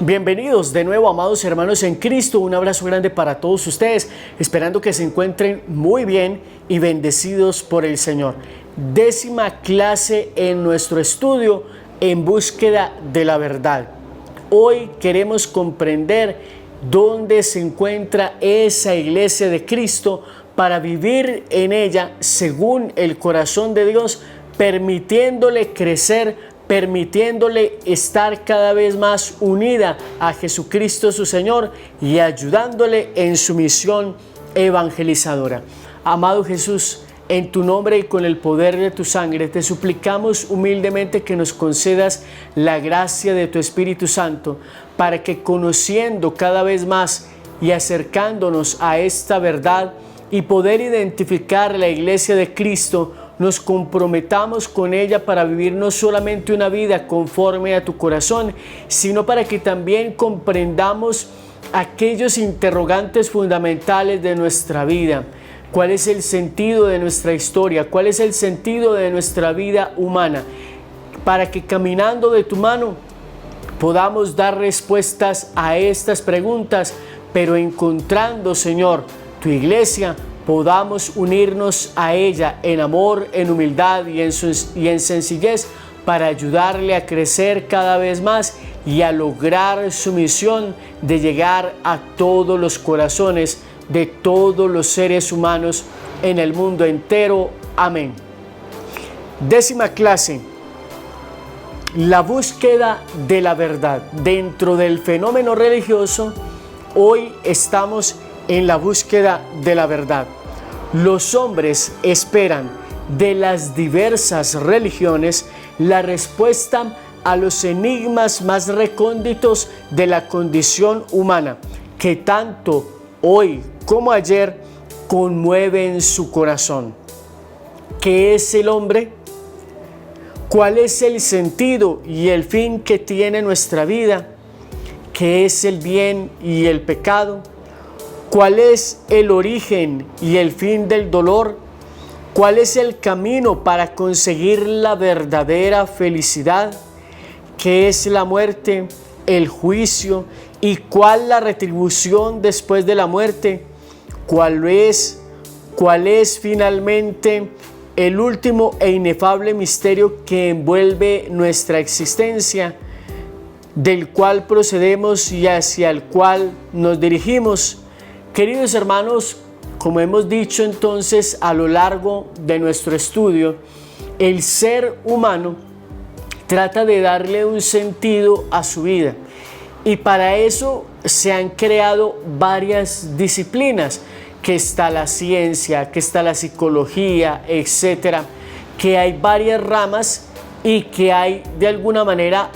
Bienvenidos de nuevo, amados hermanos en Cristo. Un abrazo grande para todos ustedes, esperando que se encuentren muy bien y bendecidos por el Señor. 10ª clase en nuestro estudio en búsqueda de la verdad. Hoy queremos comprender dónde se encuentra esa iglesia de Cristo para vivir en ella según el corazón de Dios, permitiéndole crecer, permitiéndole estar cada vez más unida a Jesucristo su Señor y ayudándole en su misión evangelizadora. Amado Jesús, en tu nombre y con el poder de tu sangre, te suplicamos humildemente que nos concedas la gracia de tu Espíritu Santo para que, conociendo cada vez más y acercándonos a esta verdad y poder identificar la iglesia de Cristo, nos comprometamos con ella para vivir no solamente una vida conforme a tu corazón, sino para que también comprendamos aquellos interrogantes fundamentales de nuestra vida. ¿Cuál es el sentido de nuestra historia? ¿Cuál es el sentido de nuestra vida humana? Para que caminando de tu mano podamos dar respuestas a estas preguntas, pero encontrando, Señor, tu iglesia, podamos unirnos a ella en amor, en humildad y en sencillez para ayudarle a crecer cada vez más y a lograr su misión de llegar a todos los corazones de todos los seres humanos en el mundo entero. Amén. 10ª clase. La búsqueda de la verdad. Dentro del fenómeno religioso, hoy estamos en la búsqueda de la verdad. Los hombres esperan de las diversas religiones la respuesta a los enigmas más recónditos de la condición humana, que tanto hoy como ayer conmueven su corazón. ¿Qué es el hombre? ¿Cuál es el sentido y el fin que tiene nuestra vida? ¿Qué es el bien y el pecado? ¿Cuál es el origen y el fin del dolor? ¿Cuál es el camino para conseguir la verdadera felicidad? ¿Qué es la muerte, el juicio y cuál la retribución después de la muerte? ¿Cuál es finalmente el último e inefable misterio que envuelve nuestra existencia, del cual procedemos y hacia el cual nos dirigimos? Queridos hermanos, como hemos dicho entonces a lo largo de nuestro estudio, el ser humano trata de darle un sentido a su vida y para eso se han creado varias disciplinas, que está la ciencia, que está la psicología, etcétera, que hay varias ramas y que hay de alguna manera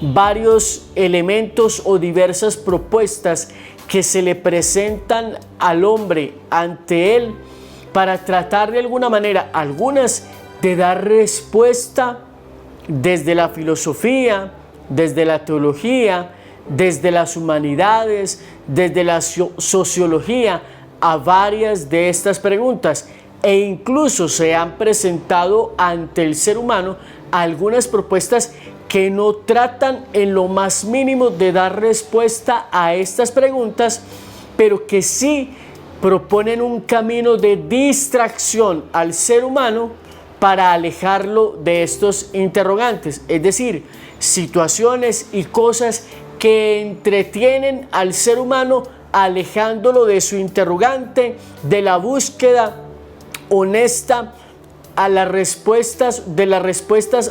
varios elementos o diversas propuestas que se le presentan al hombre ante él para tratar de alguna manera, algunas de dar respuesta desde la filosofía, desde la teología, desde las humanidades, desde la sociología, a varias de estas preguntas, e incluso se han presentado ante el ser humano algunas propuestas que no tratan en lo más mínimo de dar respuesta a estas preguntas, pero que sí proponen un camino de distracción al ser humano para alejarlo de estos interrogantes, es decir, situaciones y cosas que entretienen al ser humano, alejándolo de su interrogante, de la búsqueda honesta a las respuestas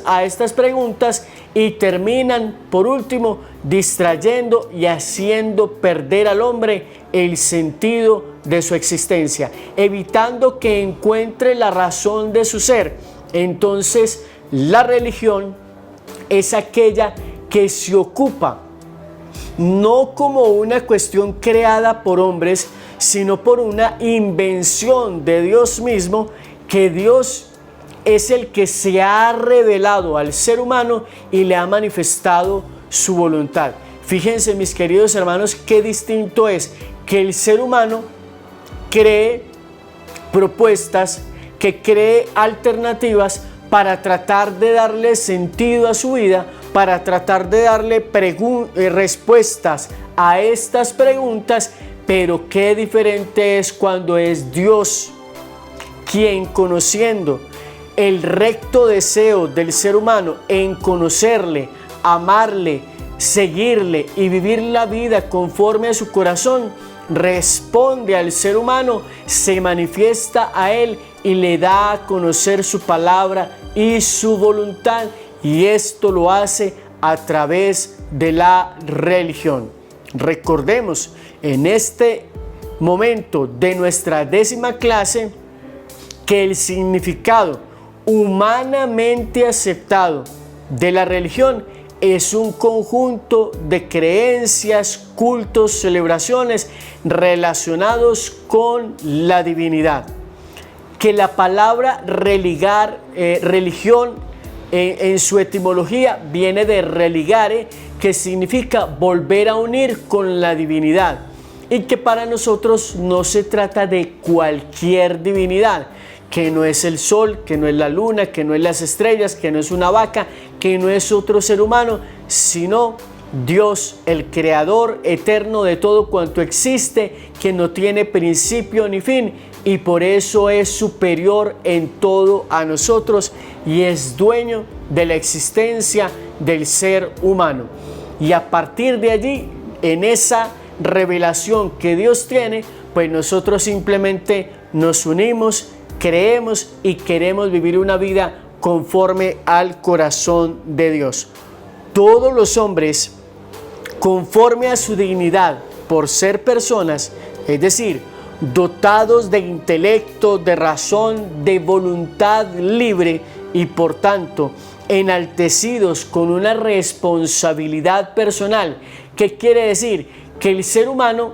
a estas preguntas, y terminan por último distrayendo y haciendo perder al hombre el sentido de su existencia, evitando que encuentre la razón de su ser. Entonces, la religión es aquella que se ocupa no como una cuestión creada por hombres, sino por una invención de Dios mismo, que Dios es el que se ha revelado al ser humano y le ha manifestado su voluntad. Fíjense, mis queridos hermanos, qué distinto es que el ser humano cree propuestas, que cree alternativas para tratar de darle sentido a su vida, para tratar de darle respuestas a estas preguntas, pero qué diferente es cuando es Dios quien, conociendo el recto deseo del ser humano en conocerle, amarle, seguirle y vivir la vida conforme a su corazón, responde al ser humano, se manifiesta a él y le da a conocer su palabra y su voluntad, y esto lo hace a través de la religión. Recordemos, en este momento de nuestra 10ª clase, que el significado humanamente aceptado de la religión es un conjunto de creencias, cultos, celebraciones relacionados con la divinidad. Que la palabra religión en su etimología viene de religare, que significa volver a unir con la divinidad, y que para nosotros no se trata de cualquier divinidad, que no es el sol, que no es la luna, que no es las estrellas, que no es una vaca, que no es otro ser humano, sino Dios, el creador eterno de todo cuanto existe, que no tiene principio ni fin, y por eso es superior en todo a nosotros y es dueño de la existencia del ser humano. Y a partir de allí, en esa revelación que Dios tiene, pues nosotros simplemente nos unimos, creemos y queremos vivir una vida conforme al corazón de Dios. Todos los hombres, conforme a su dignidad por ser personas, es decir, dotados de intelecto, de razón, de voluntad libre y por tanto enaltecidos con una responsabilidad personal. ¿Qué quiere decir? Que el ser humano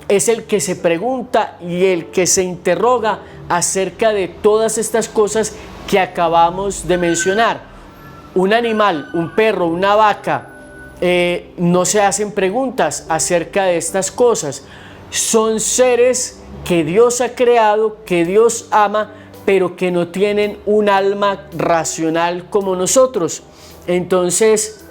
es el que se pregunta y el que se interroga acerca de todas estas cosas que acabamos de mencionar. Un animal, un perro, una vaca, no se hacen preguntas acerca de estas cosas. Son seres que Dios ha creado, que Dios ama, pero que no tienen un alma racional como nosotros. Entonces,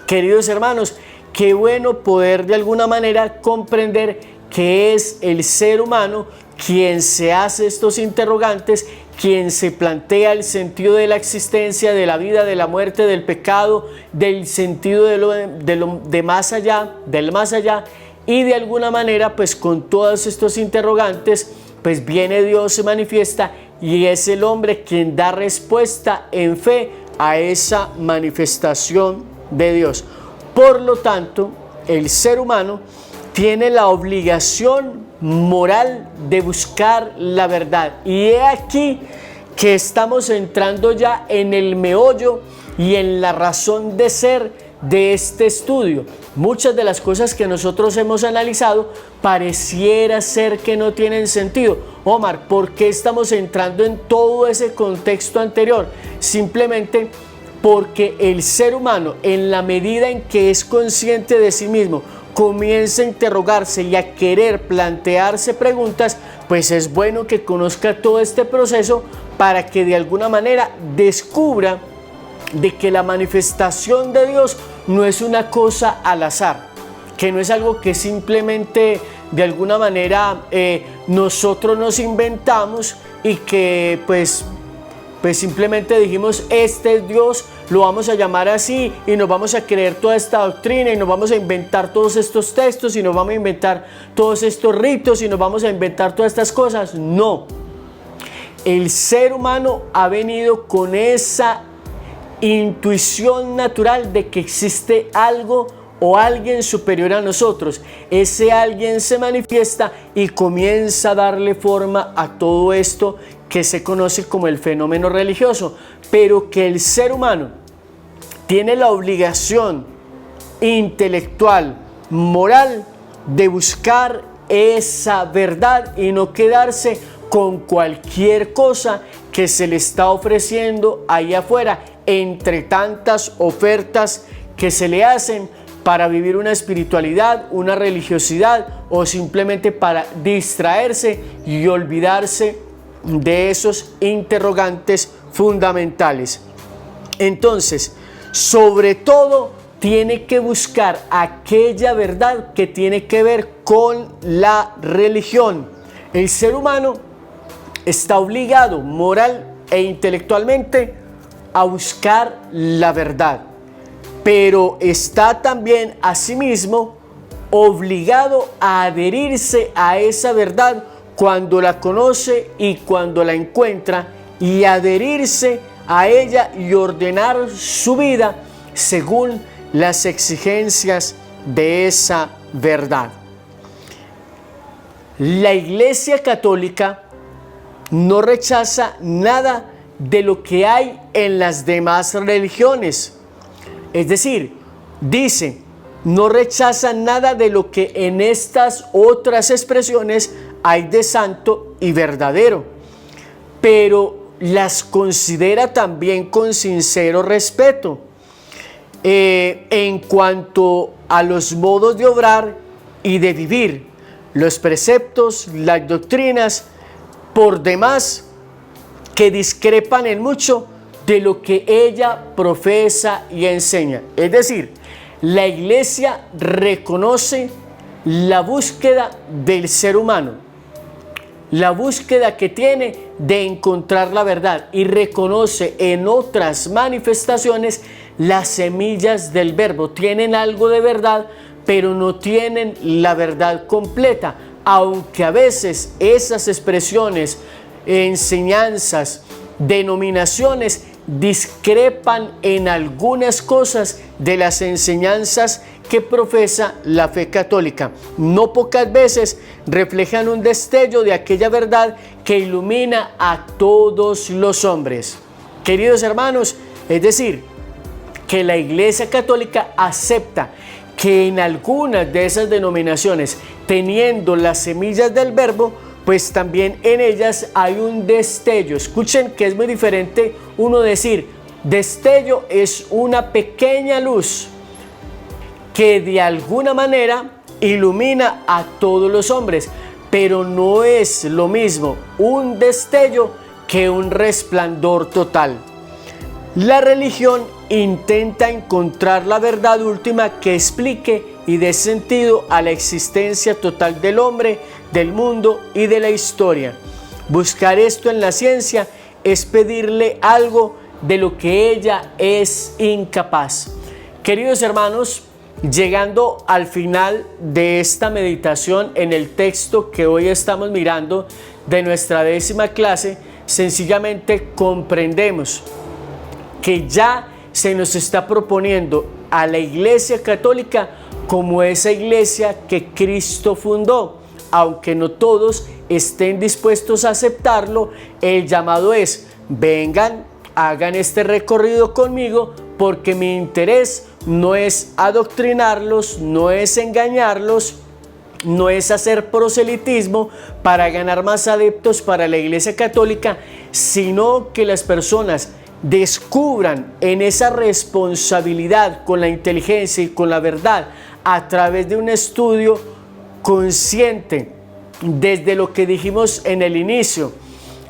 queridos hermanos, qué bueno poder de alguna manera comprender que es el ser humano quien se hace estos interrogantes, quien se plantea el sentido de la existencia, de la vida, de la muerte, del pecado, del sentido de más allá, del más allá, y de alguna manera, pues con todos estos interrogantes, pues viene Dios, se manifiesta, y es el hombre quien da respuesta en fe a esa manifestación de Dios. Por lo tanto, el ser humano tiene la obligación moral de buscar la verdad. Y he aquí que estamos entrando ya en el meollo y en la razón de ser de este estudio. Muchas de las cosas que nosotros hemos analizado pareciera ser que no tienen sentido. Omar, ¿por qué estamos entrando en todo ese contexto anterior? Simplemente porque el ser humano, en la medida en que es consciente de sí mismo, comienza a interrogarse y a querer plantearse preguntas, pues es bueno que conozca todo este proceso para que de alguna manera descubra de que la manifestación de Dios no es una cosa al azar, que no es algo que simplemente de alguna manera nosotros nos inventamos y que pues simplemente dijimos, este es Dios, lo vamos a llamar así y nos vamos a creer toda esta doctrina y nos vamos a inventar todos estos textos y nos vamos a inventar todos estos ritos y nos vamos a inventar todas estas cosas. No, el ser humano ha venido con esa intuición natural de que existe algo o alguien superior a nosotros. Ese alguien se manifiesta y comienza a darle forma a todo esto que se conoce como el fenómeno religioso, pero que el ser humano tiene la obligación intelectual, moral, de buscar esa verdad y no quedarse con cualquier cosa que se le está ofreciendo ahí afuera, entre tantas ofertas que se le hacen para vivir una espiritualidad, una religiosidad o simplemente para distraerse y olvidarse de esos interrogantes fundamentales. Entonces, Sobre todo, tiene que buscar aquella verdad que tiene que ver con la religión. El ser humano está obligado moral e intelectualmente a buscar la verdad, pero está también asimismo obligado a adherirse a esa verdad cuando la conoce y cuando la encuentra, y adherirse a ella y ordenar su vida según las exigencias de esa verdad. La Iglesia Católica no rechaza nada de lo que hay en las demás religiones. Es decir, dice, no rechaza nada de lo que en estas otras expresiones hay de santo y verdadero, pero las considera también con sincero respeto. En cuanto a los modos de obrar y de vivir, los preceptos, las doctrinas, por demás, que discrepan en mucho de lo que ella profesa y enseña. Es decir, la Iglesia reconoce la búsqueda del ser humano, la búsqueda que tiene de encontrar la verdad, y reconoce en otras manifestaciones las semillas del verbo. Tienen algo de verdad, pero no tienen la verdad completa, aunque a veces esas expresiones, enseñanzas, denominaciones discrepan en algunas cosas de las enseñanzas que profesa la fe católica. No pocas veces reflejan un destello de aquella verdad que ilumina a todos los hombres. Queridos hermanos, es decir, que la Iglesia Católica acepta que en algunas de esas denominaciones, teniendo las semillas del verbo, pues también en ellas hay un destello. Escuchen que es muy diferente uno decir, destello es una pequeña luz que de alguna manera ilumina a todos los hombres, pero no es lo mismo un destello que un resplandor total. La religión intenta encontrar la verdad última que explique y dé sentido a la existencia total del hombre, del mundo y de la historia. Buscar esto en la ciencia es pedirle algo de lo que ella es incapaz. Queridos hermanos, llegando al final de esta meditación en el texto que hoy estamos mirando de nuestra 10ª clase, sencillamente comprendemos que ya se nos está proponiendo a la Iglesia Católica como esa iglesia que Cristo fundó. Aunque no todos estén dispuestos a aceptarlo, el llamado es: vengan, hagan este recorrido conmigo, porque mi interés no es adoctrinarlos, no es engañarlos, no es hacer proselitismo para ganar más adeptos para la Iglesia Católica, sino que las personas descubran en esa responsabilidad con la inteligencia y con la verdad a través de un estudio consciente desde lo que dijimos en el inicio,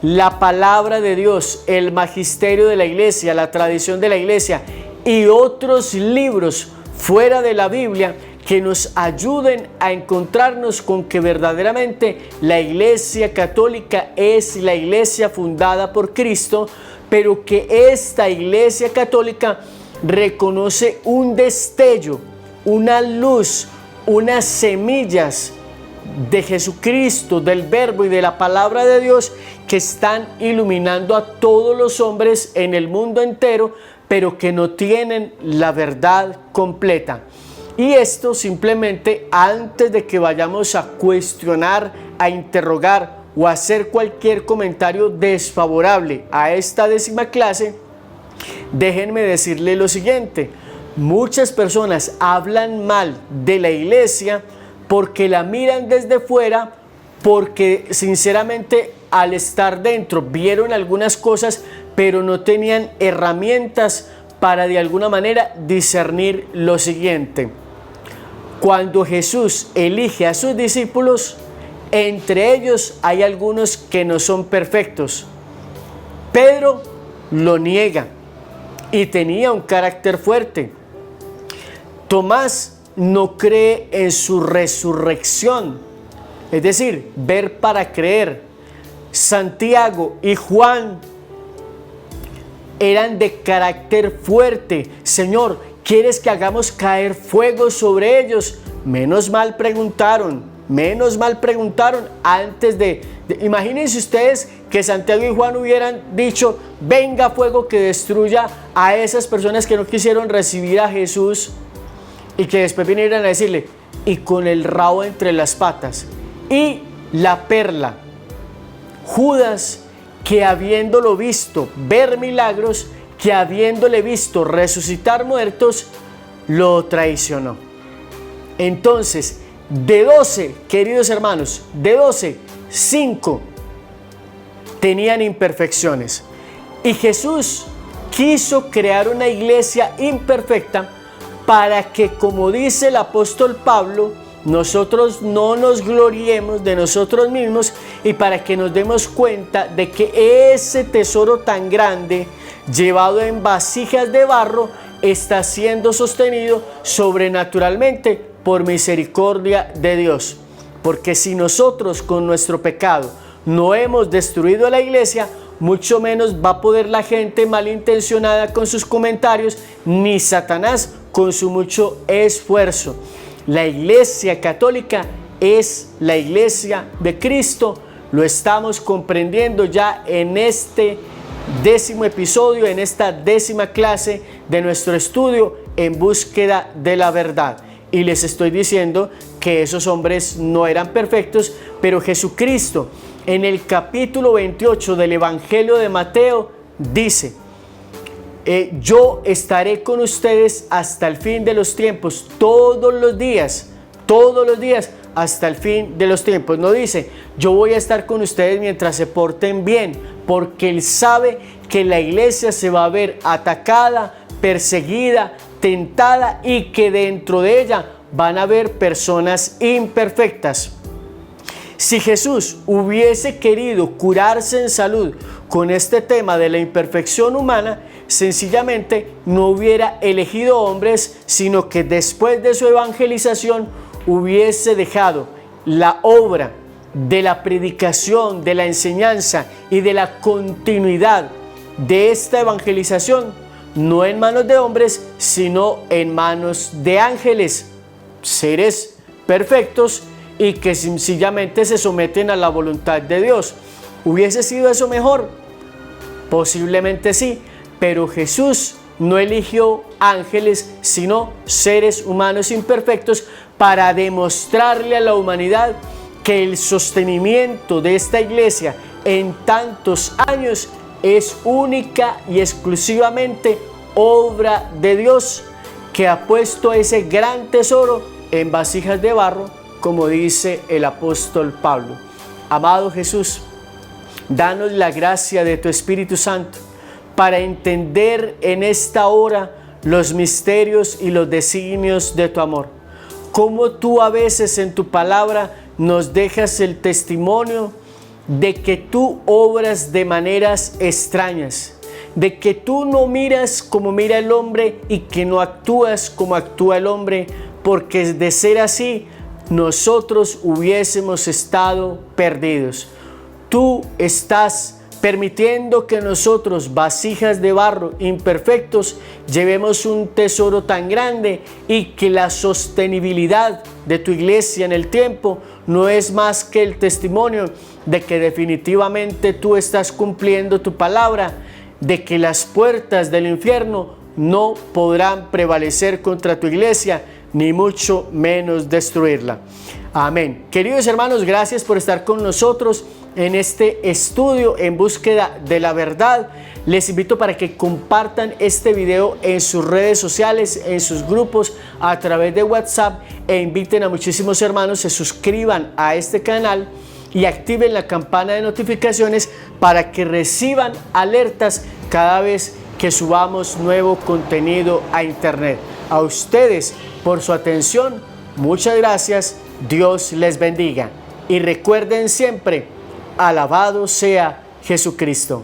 la palabra de Dios, el magisterio de la Iglesia, la tradición de la Iglesia y otros libros fuera de la Biblia que nos ayuden a encontrarnos con que verdaderamente la Iglesia Católica es la iglesia fundada por Cristo, pero que esta Iglesia Católica reconoce un destello, una luz, unas semillas de Jesucristo, del Verbo y de la palabra de Dios que están iluminando a todos los hombres en el mundo entero, pero que no tienen la verdad completa. Y esto simplemente, antes de que vayamos a cuestionar, a interrogar o a hacer cualquier comentario desfavorable a esta 10ª clase, déjenme decirle lo siguiente: muchas personas hablan mal de la iglesia porque la miran desde fuera, porque sinceramente al estar dentro vieron algunas cosas, pero no tenían herramientas para de alguna manera discernir lo siguiente. Cuando Jesús elige a sus discípulos, entre ellos hay algunos que no son perfectos. Pedro lo niega. y tenía un carácter fuerte. Tomás no cree en su resurrección, es decir, ver para creer. Santiago y Juan eran de carácter fuerte. Señor, ¿quieres que hagamos caer fuego sobre ellos? Menos mal preguntaron antes imagínense ustedes que Santiago y Juan hubieran dicho, venga fuego que destruya a esas personas que no quisieron recibir a Jesús, y que después vinieran a decirle, y con el rabo entre las patas. Y la perla, Judas, que habiéndolo visto ver milagros, que habiéndole visto resucitar muertos, lo traicionó. Entonces, de 12, queridos hermanos, de 12, 5 tenían imperfecciones. Y Jesús quiso crear una iglesia imperfecta para que, como dice el apóstol Pablo, nosotros no nos gloriemos de nosotros mismos, y para que nos demos cuenta de que ese tesoro tan grande, llevado en vasijas de barro, está siendo sostenido sobrenaturalmente por misericordia de Dios. Porque si nosotros con nuestro pecado no hemos destruido la iglesia, mucho menos va a poder la gente malintencionada con sus comentarios, ni Satanás con su mucho esfuerzo. La iglesia católica es la iglesia de Cristo. Lo estamos comprendiendo ya en este 10º episodio, en esta 10ª clase de nuestro estudio en búsqueda de la verdad. Y les estoy diciendo que esos hombres no eran perfectos, pero Jesucristo en el capítulo 28 del Evangelio de Mateo dice, yo estaré con ustedes hasta el fin de los tiempos, todos los días, hasta el fin de los tiempos. No dice, yo voy a estar con ustedes mientras se porten bien, porque Él sabe que la iglesia se va a ver atacada, perseguida, tentada, y que dentro de ella van a haber personas imperfectas. Si Jesús hubiese querido curarse en salud con este tema de la imperfección humana, sencillamente no hubiera elegido hombres, sino que después de su evangelización hubiese dejado la obra de la predicación, de la enseñanza y de la continuidad de esta evangelización, no en manos de hombres, sino en manos de ángeles, seres perfectos y que sencillamente se someten a la voluntad de Dios. ¿Hubiese sido eso mejor? Posiblemente sí, pero Jesús no eligió ángeles, sino seres humanos imperfectos para demostrarle a la humanidad que el sostenimiento de esta iglesia en tantos años es única y exclusivamente obra de Dios, que ha puesto ese gran tesoro en vasijas de barro, como dice el apóstol Pablo. Amado Jesús, danos la gracia de tu Espíritu Santo para entender en esta hora los misterios y los designios de tu amor. Cómo tú a veces en tu palabra nos dejas el testimonio de que tú obras de maneras extrañas, de que tú no miras como mira el hombre y que no actúas como actúa el hombre, porque de ser así, nosotros hubiésemos estado perdidos. Tú estás permitiendo que nosotros, vasijas de barro imperfectos, llevemos un tesoro tan grande, y que la sostenibilidad de tu iglesia en el tiempo no es más que el testimonio de que definitivamente tú estás cumpliendo tu palabra, de que las puertas del infierno no podrán prevalecer contra tu iglesia, ni mucho menos destruirla. Amén. Queridos hermanos, gracias por estar con nosotros en este estudio en búsqueda de la verdad. Les invito para que compartan este video en sus redes sociales, en sus grupos, a través de WhatsApp, e inviten a muchísimos hermanos, se suscriban a este canal y activen la campana de notificaciones para que reciban alertas cada vez que subamos nuevo contenido a internet. A ustedes por su atención, muchas gracias, Dios les bendiga, y recuerden siempre, alabado sea Jesucristo.